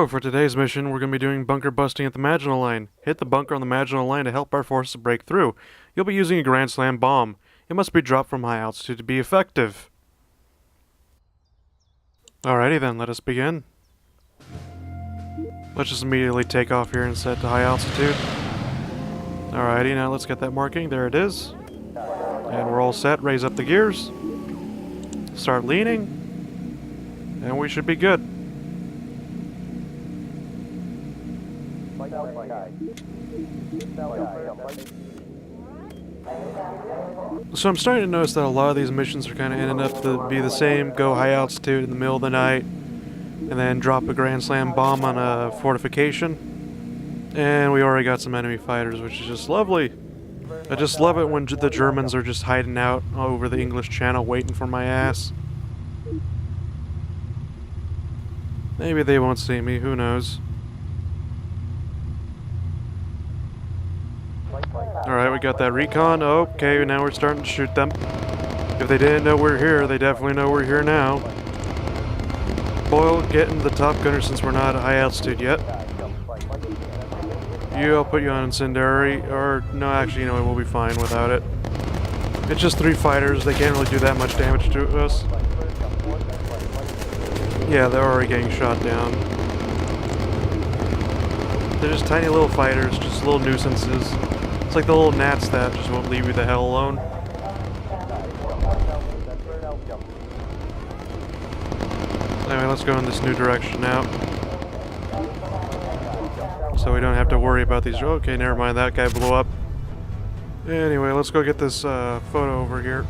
So, for today's mission, we're going to be doing bunker busting at the Maginot Line. Hit the bunker on the Maginot Line to help our forces break through. You'll be using a Grand Slam bomb. It must be dropped from high altitude to be effective. Alrighty then, let us begin. Let's just immediately take off here and set to high altitude. Alrighty, now let's get that marking. There it is. And we're all set. Raise up the gears. Start leaning. And we should be good. So I'm starting to notice that a lot of these missions are kind of ending up to be the same. Go high altitude in the middle of the night, and then drop a Grand Slam bomb on a fortification. And we already got some enemy fighters, which is just lovely. I just love it when the Germans are just hiding out over the English Channel waiting for my ass. Maybe they won't see me, who knows. Alright, we got that recon. Okay, now we're starting to shoot them. If they didn't know we're here, they definitely know we're here now. Boyle, get into the Top Gunner since we're not at high altitude yet. I'll put you on incendiary, or no, actually, you know, we'll be fine without it. It's just 3 fighters, they can't really do that much damage to us. Yeah, they're already getting shot down. They're just tiny little fighters, just little nuisances. It's like the little gnats that just won't leave you the hell alone. Anyway, let's go in this new direction now. So we don't have to worry about these. Okay, never mind, that guy blew up. Anyway, let's go get this photo over here.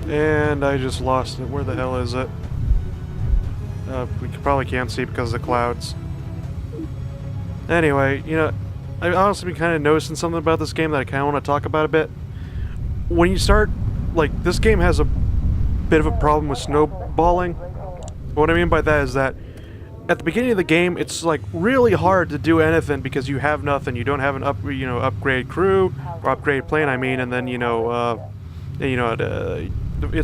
And I just lost it. Where the hell is it? We probably can't see because of the clouds. Anyway, you know, I've honestly been kind of noticing something about this game that I kind of want to talk about a bit. When you start, like, this game has a bit of a problem with snowballing. What I mean by that is that at the beginning of the game, it's like really hard to do anything because you have nothing. You don't have an upgrade crew or upgrade plane. I mean, and then it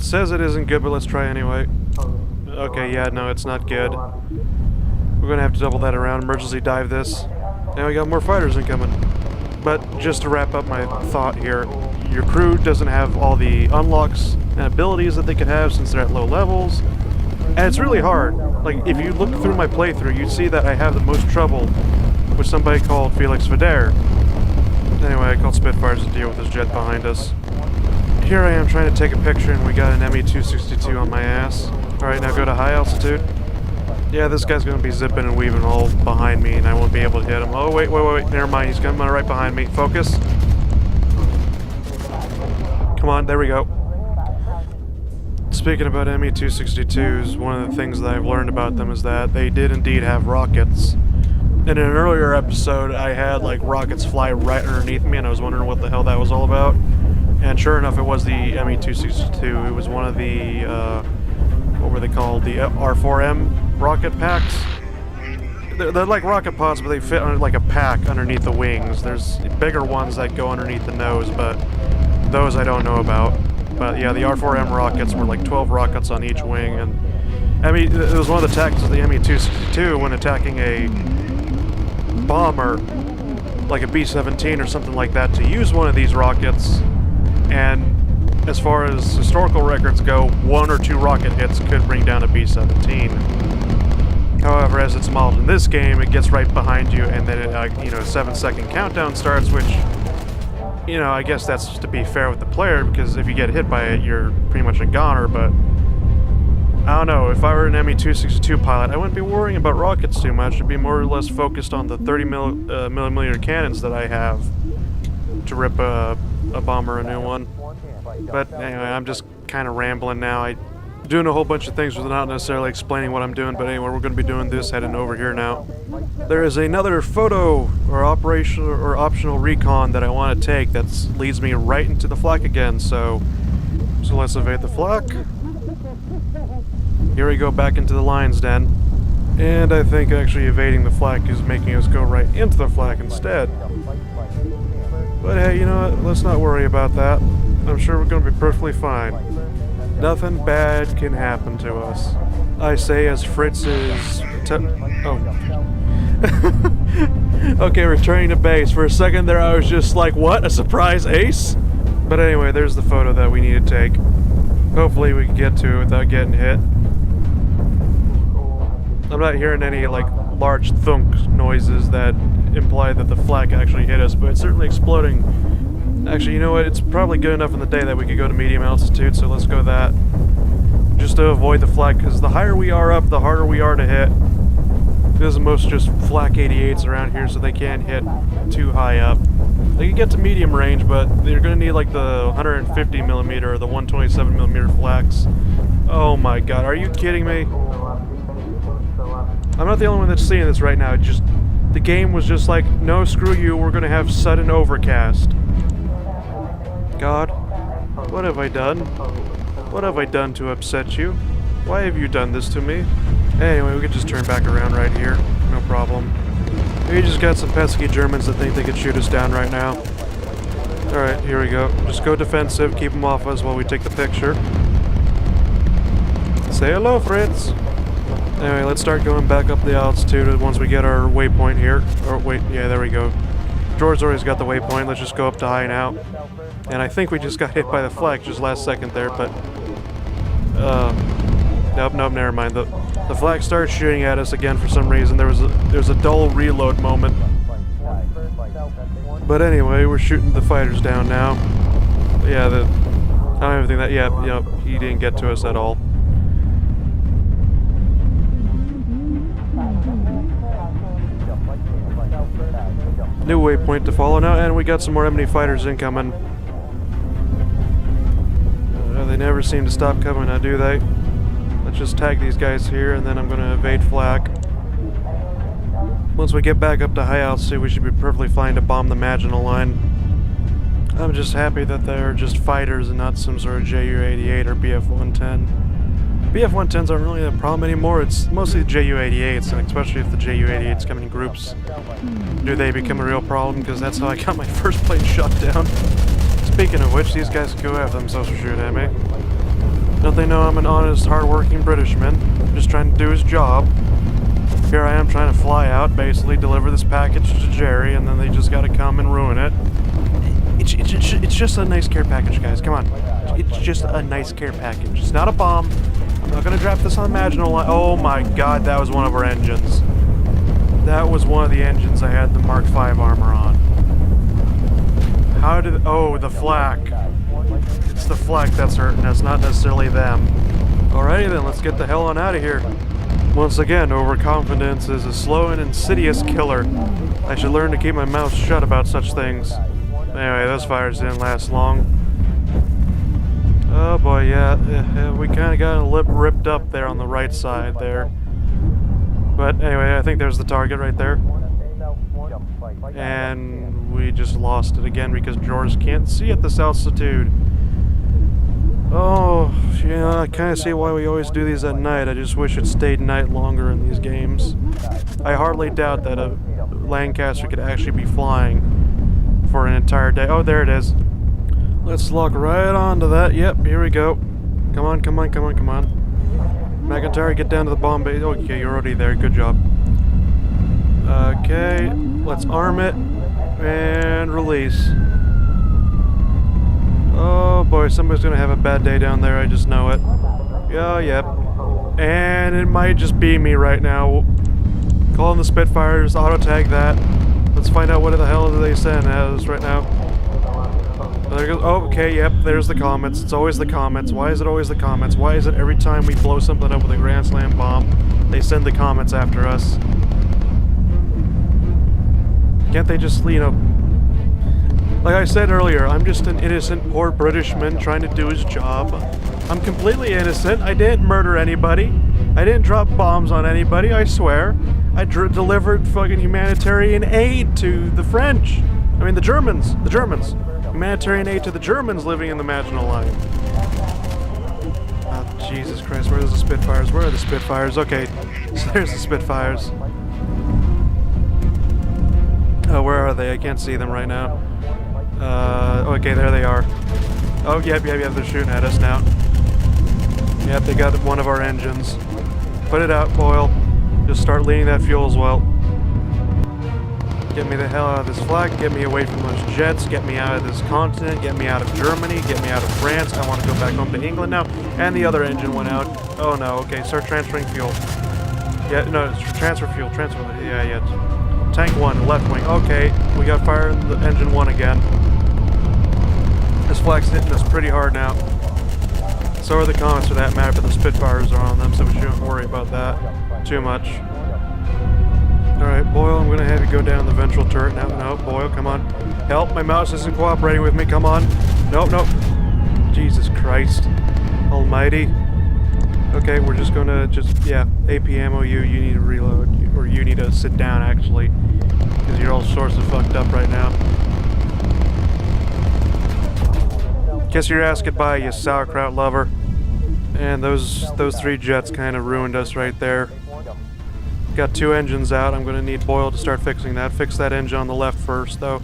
says it isn't good, but let's try anyway. Okay, yeah, no, it's not good. We're gonna have to double that around. Emergency dive this. Now we got more fighters incoming. But just to wrap up my thought here, your crew doesn't have all the unlocks and abilities that they could have since they're at low levels. And it's really hard. Like, if you look through my playthrough, you'd see that I have the most trouble with somebody called Felix Vider. Anyway, I called Spitfires to deal with this jet behind us. Here I am trying to take a picture, and we got an Me-262 on my ass. Alright, now go to high altitude. Yeah, this guy's gonna be zipping and weaving all behind me, and I won't be able to hit him. Oh, wait, never mind, he's coming right behind me. Focus. Come on, there we go. Speaking about Me-262s, one of the things that I've learned about them is that they did indeed have rockets. And in an earlier episode, I had, like, rockets fly right underneath me, and I was wondering what the hell that was all about. And sure enough, it was the Me-262. It was one of the, what were they called? The R4M rocket packs. They're like rocket pods, but they fit under like a pack underneath the wings. There's bigger ones that go underneath the nose, but those I don't know about. But yeah, the R4M rockets were like 12 rockets on each wing, and I mean, it was one of the tactics of the Me-262 when attacking a bomber, like a B-17 or something like that, to use one of these rockets. And as far as historical records go, 1 or 2 rocket hits could bring down a B-17. However, as it's modeled in this game, it gets right behind you, and then a 7-second countdown starts, which, you know, I guess that's to be fair with the player, because if you get hit by it, you're pretty much a goner, but I don't know, if I were an Me-262 pilot, I wouldn't be worrying about rockets too much. I'd be more or less focused on the 30mm cannons that I have to rip a bomber a new one. But anyway, I'm just kind of rambling now. I'm doing a whole bunch of things without necessarily explaining what I'm doing, but anyway, we're going to be doing this, heading over here now. There is another photo or optional recon that I want to take that leads me right into the Flak again, so let's evade the Flak. Here we go back into the lion's den. And I think actually evading the Flak is making us go right into the Flak instead. But hey, you know what? Let's not worry about that. I'm sure we're going to be perfectly fine. Nothing bad can happen to us. I say as Fritz is... Okay, returning to base. For a second there I was just like, what? A surprise ace? But anyway, there's the photo that we need to take. Hopefully we can get to it without getting hit. I'm not hearing any, like, large thunk noises that imply that the flak actually hit us, but it's certainly exploding. Actually, you know what? It's probably good enough in the day that we could go to medium altitude, so let's go that. Just to avoid the flak, because the higher we are up, the harder we are to hit. There's most just flak 88s around here, so they can't hit too high up. They can get to medium range, but they're going to need like the 150mm or the 127mm flaks. Oh my god, are you kidding me? I'm not the only one that's seeing this right now. Just the game was just like, no, screw you, we're going to have sudden overcast. God, what have I done? What have I done to upset you? Why have you done this to me? Anyway, we could just turn back around right here. No problem. We just got some pesky Germans that think they could shoot us down right now. Alright, here we go. Just go defensive, keep them off us while we take the picture. Say hello, Fritz! Anyway, let's start going back up the altitude once we get our waypoint here. Or wait, yeah, there we go. George's always got the waypoint. Let's just go up to high now. And I think we just got hit by the flak just last second there, but... Nope, never mind. The flak started shooting at us again for some reason. There's a dull reload moment. But anyway, we're shooting the fighters down now. But yeah, I don't even think that... Yeah, you know, he didn't get to us at all. New waypoint to follow now, and we got some more enemy fighters incoming. They never seem to stop coming now, do they? Let's just tag these guys here, and then I'm going to evade flak. Once we get back up to high altitude, we should be perfectly fine to bomb the Maginot Line. I'm just happy that they're just fighters and not some sort of Ju-88 or Bf-110. Bf-110s aren't really a problem anymore. It's mostly the Ju-88s, and especially if the Ju-88s come in groups. Do they become a real problem? Because that's how I got my first plane shot down. Speaking of which, these guys go after themselves for shooting at me. Don't they know I'm an honest, hard-working Britishman, just trying to do his job? Here I am trying to fly out, basically deliver this package to Jerry, and then they just gotta come and ruin it. It's just a nice care package, guys. Come on. It's just a nice care package. It's not a bomb. I'm not gonna drop this on Maginot Line. Oh my god, that was one of our engines. That was one of the engines I had the Mark V armor on. How did... Oh, the flak. It's the flak that's hurting us, not necessarily them. Alrighty then, let's get the hell on out of here. Once again, overconfidence is a slow and insidious killer. I should learn to keep my mouth shut about such things. Anyway, those fires didn't last long. Oh boy, yeah, we kind of got a lip ripped up there on the right side there. But anyway, I think there's the target right there. And we just lost it again because George can't see at this altitude. Oh, yeah, I kind of see why we always do these at night. I just wish it stayed night longer in these games. I hardly doubt that a Lancaster could actually be flying for an entire day. Oh, there it is. Let's lock right onto that. Yep, here we go. Come on, come on, come on, come on. McIntyre, get down to the bomb base. Okay, you're already there. Good job. Okay, let's arm it and release. Oh boy, somebody's gonna have a bad day down there, I just know it. Yeah, yep. And it might just be me right now. Call in the Spitfires, auto-tag that. Let's find out what the hell do they send at us right now. There goes. Oh, okay, yep, there's the comments. It's always the comments. Why is it always the comments? Why is it every time we blow something up with a Grand Slam bomb, they send the comments after us? Can't they just, you know... Like I said earlier, I'm just an innocent poor Britishman trying to do his job. I'm completely innocent. I didn't murder anybody. I didn't drop bombs on anybody, I swear. I delivered fucking humanitarian aid to the French. I mean, the Germans. The Germans. Humanitarian aid to the Germans living in the Maginot Line. Oh, Jesus Christ, where are the Spitfires? Where are the Spitfires? Okay, so there's the Spitfires. Oh, where are they? I can't see them right now. Okay, there they are. Oh, yep, they're shooting at us now. Yep, they got one of our engines. Put it out, Boyle. Just start leaning that fuel as well. Get me the hell out of this flag, get me away from those jets, get me out of this continent, get me out of Germany, get me out of France. I want to go back home to England now. And the other engine went out. Oh no, okay, start transferring fuel. Yeah, no, transfer fuel, yeah. Tank 1, left wing. Okay, we got fire in the engine 1 again. This flag's hitting us pretty hard now. So are the Comets for that matter, but the Spitfires are on them, so we shouldn't worry about that too much. Alright, Boyle, I'm gonna have you go down the ventral turret now. No, Boyle, come on. Help, my mouse isn't cooperating with me, come on. Nope. Jesus Christ almighty. Okay, we're just gonna yeah, AP ammo, you need to reload. Or you need to sit down, actually. Because you're all sorts of fucked up right now. Kiss your ass goodbye, you sauerkraut lover. And those 3 jets kind of ruined us right there. Got 2 engines out. I'm going to need Boyle to start fixing that. Fix that engine on the left first, though.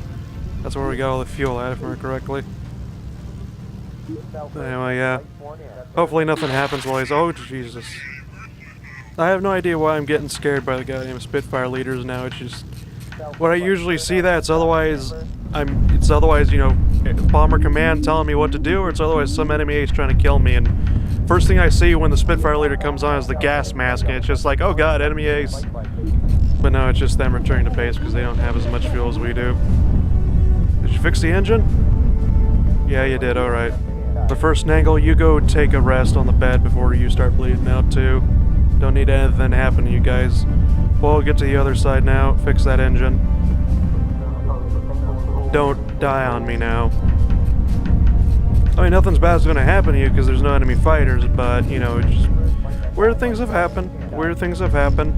That's where we got all the fuel at, if I remember correctly. Anyway, yeah. Hopefully nothing happens while he's... Oh, Jesus. I have no idea why I'm getting scared by the goddamn Spitfire leaders now. It's just... When I usually see that, it's otherwise, you know, Bomber Command telling me what to do, or it's otherwise some enemy ace trying to kill me, and first thing I see when the Spitfire leader comes on is the gas mask, and it's just like, oh god, enemy ace. But no, it's just them returning to base because they don't have as much fuel as we do. Did you fix the engine? Yeah, you did, alright. The first Nangle, you go take a rest on the bed before you start bleeding out too. Don't need anything to happen to you guys. Well, get to the other side now, fix that engine. Don't die on me now. I mean, nothing's bad's gonna happen to you because there's no enemy fighters, but, you know, it's just... Weird things have happened. Weird things have happened.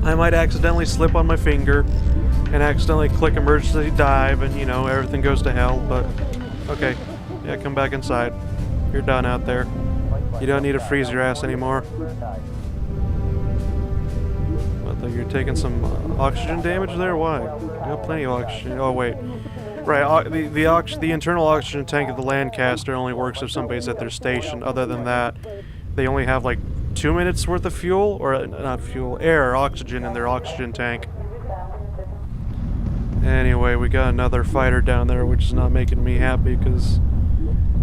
I might accidentally slip on my finger and accidentally click emergency dive and, you know, everything goes to hell, but... Okay. Yeah, come back inside. You're done out there. You don't need to freeze your ass anymore. What, you're taking some oxygen damage there? Why? You have plenty of oxygen. Oh, wait. Right, the internal oxygen tank of the Lancaster only works if somebody's at their station. Other than that, they only have like 2 minutes worth of fuel, or not fuel, air, oxygen in their oxygen tank. Anyway, we got another fighter down there, which is not making me happy, because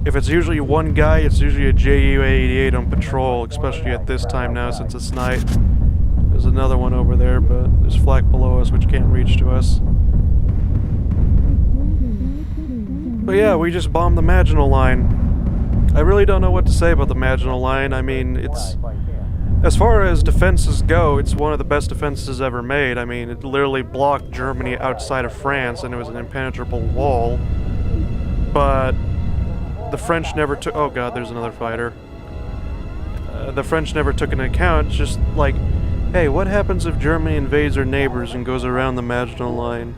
if it's usually one guy, it's usually a Ju-88 on patrol, especially at this time now since it's night. There's another one over there, but there's Flak below us, which can't reach to us. But yeah, we just bombed the Maginot Line. I really don't know what to say about the Maginot Line. I mean, it's... As far as defenses go, it's one of the best defenses ever made. I mean, it literally blocked Germany outside of France, and it was an impenetrable wall. But the French never took... Oh god, there's another fighter. The French never took into account, just like, hey, what happens if Germany invades our neighbors and goes around the Maginot Line?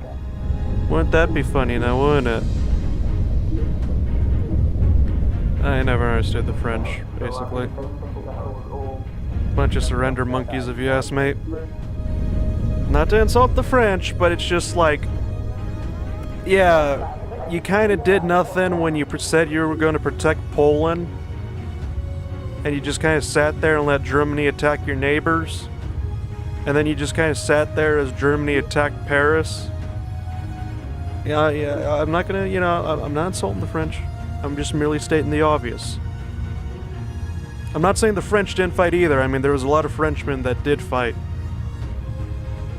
Wouldn't that be funny now, wouldn't it? I never understood the French, basically. Bunch of surrender monkeys, if you ask me. Not to insult the French, but it's just like... Yeah, you kind of did nothing when you said you were going to protect Poland. And you just kind of sat there and let Germany attack your neighbors. And then you just kind of sat there as Germany attacked Paris. Yeah, I'm not gonna, you know, I'm not insulting the French. I'm just merely stating the obvious. I'm not saying the French didn't fight either. I mean, there was a lot of Frenchmen that did fight.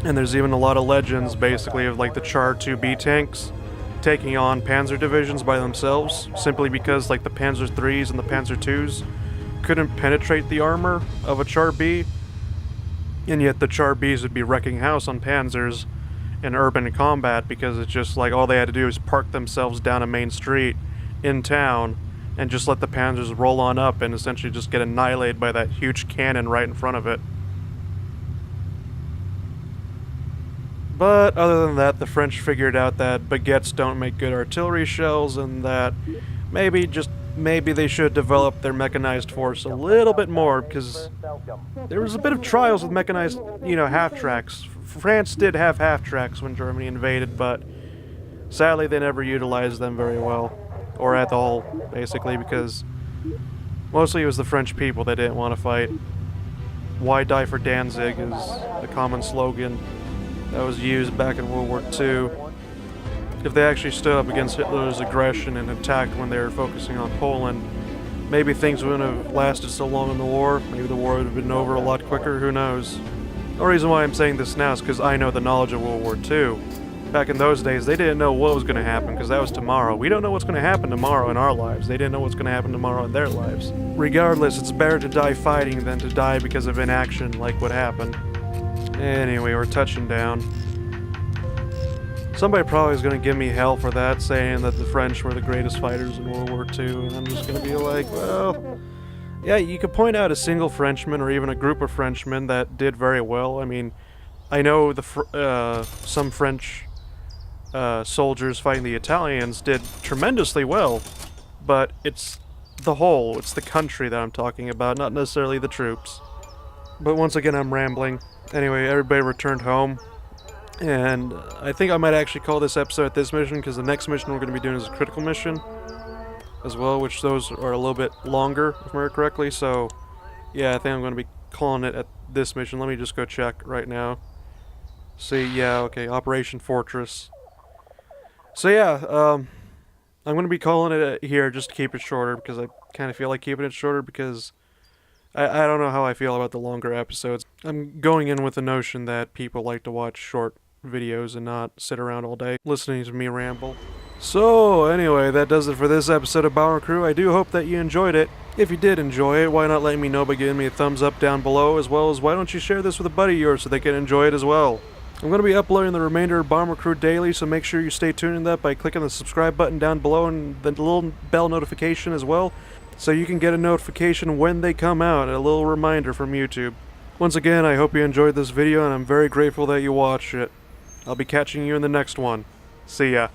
And there's even a lot of legends, basically, of like the Char 2B tanks taking on Panzer divisions by themselves, simply because like the Panzer 3s and the Panzer 2s couldn't penetrate the armor of a Char B, and yet the Char Bs would be wrecking house on Panzers in urban combat because it's just like all they had to do is park themselves down a main street in town and just let the Panzers roll on up and essentially just get annihilated by that huge cannon right in front of it. But other than that, the French figured out that baguettes don't make good artillery shells, and that maybe they should develop their mechanized force a little bit more, because there was a bit of trials with mechanized, you know, half-tracks. France did have half-tracks when Germany invaded, but sadly they never utilized them very well. Or at all, basically, because mostly it was the French people that didn't want to fight. Why die for Danzig is a common slogan that was used back in World War II. If they actually stood up against Hitler's aggression and attacked when they were focusing on Poland, maybe things wouldn't have lasted so long in the war. Maybe the war would have been over a lot quicker, who knows. The reason why I'm saying this now is because I know the knowledge of World War II. Back in those days, they didn't know what was going to happen because that was tomorrow. We don't know what's going to happen tomorrow in our lives. They didn't know what's going to happen tomorrow in their lives. Regardless, it's better to die fighting than to die because of inaction like what happened. Anyway, we're touching down. Somebody probably is going to give me hell for that, saying that the French were the greatest fighters in World War II, and I'm just going to be like, well... Yeah, you could point out a single Frenchman or even a group of Frenchmen that did very well. I mean, I know some French soldiers fighting the Italians did tremendously well, but it's the whole, it's the country that I'm talking about, not necessarily the troops. But once again, I'm rambling. Anyway, everybody returned home. And I think I might actually call this episode at this mission, because the next mission we're going to be doing is a critical mission as well, which those are a little bit longer, if I remember correctly. So, yeah, I think I'm going to be calling it at this mission. Let me just go check right now. See, yeah, okay, Operation Fortress. So, yeah, I'm going to be calling it here just to keep it shorter, because I kind of feel like keeping it shorter, because I don't know how I feel about the longer episodes. I'm going in with the notion that people like to watch short videos and not sit around all day listening to me ramble. So, anyway, that does it for this episode of Bomber Crew. I do hope that you enjoyed it. If you did enjoy it, why not let me know by giving me a thumbs up down below, as well as why don't you share this with a buddy of yours so they can enjoy it as well. I'm going to be uploading the remainder of Bomber Crew daily, so make sure you stay tuned to that by clicking the subscribe button down below and the little bell notification as well, so you can get a notification when they come out, and a little reminder from YouTube. Once again, I hope you enjoyed this video, and I'm very grateful that you watched it. I'll be catching you in the next one. See ya.